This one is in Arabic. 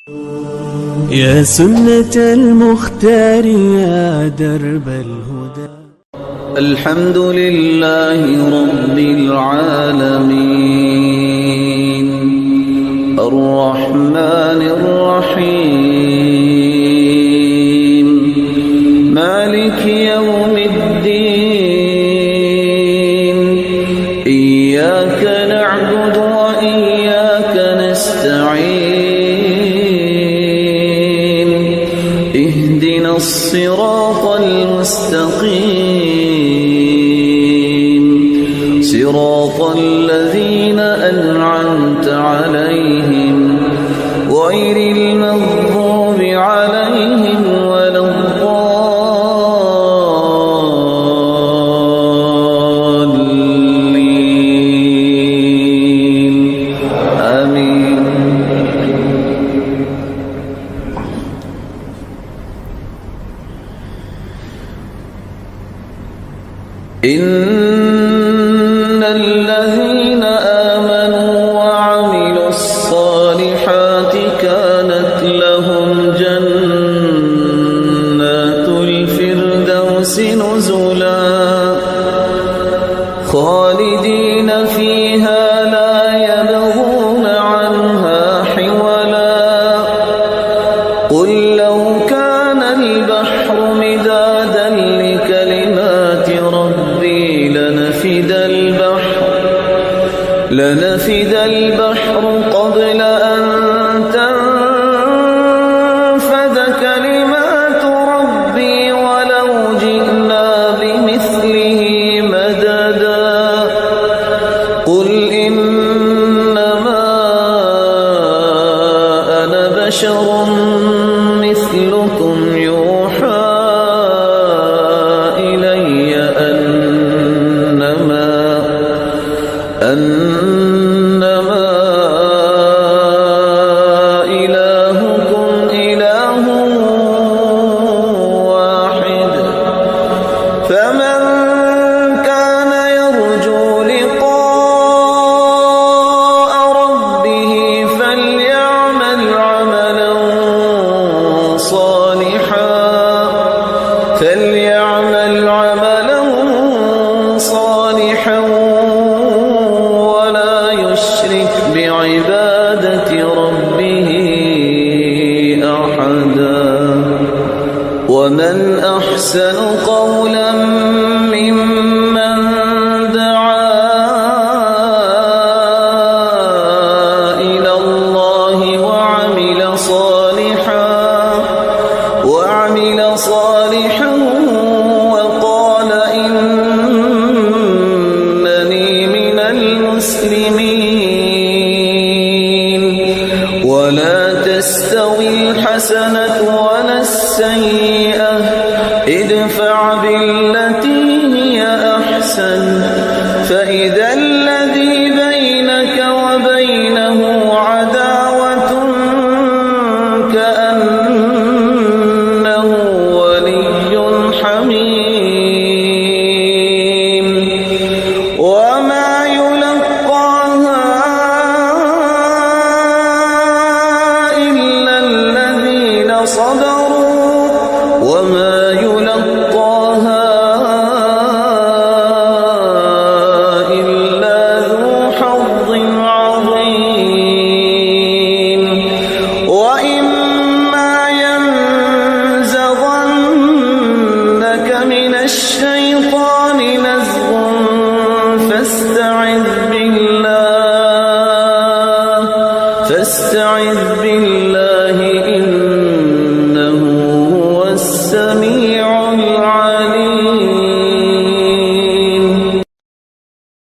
يا سنة المختار يا درب الهدى. الحمد لله رب العالمين الرحمن الرحيم مالك يوم الدين إياك نعبد وإياك نستعين اهدنا الصراط المستقيم صراط الذين أنعمت عليهم غير المغضوب عليهم ولا الضالين آمين. إن الذين آمنوا وعملوا الصالحات كانت لهم جنات الفردوس نزلا خالدين فيها لا يبغون عنها حولا قل لو كان البحر مدادا لكلمات ربي لنفد البحر قبل أن تنفد كلمات ربي ولو جئنا بمثله مددا قل إنما أنا بشر مثلكم يوحى إلي أنما إلهكم إله واحد فمن كان يرجو لقاء ربه فليعمل عملا صالحا ولا يشرك بعبادة ربه أحدا ومن أحسن قولا ممن دعا إلى الله وعمل صالحا وقال إنني من المسلمين ولا تستوي الحسنة ولا السيئة ادفع بالتي هي أحسن فإذا الذي بينك وبينه عداوة كأنه ولي حميم وما يلقاها إلا الذين صبروا وما يلقاها إلا ذو حظ عظيم وإما ينزغنك من الشيطان نزغ فاستعذ بالله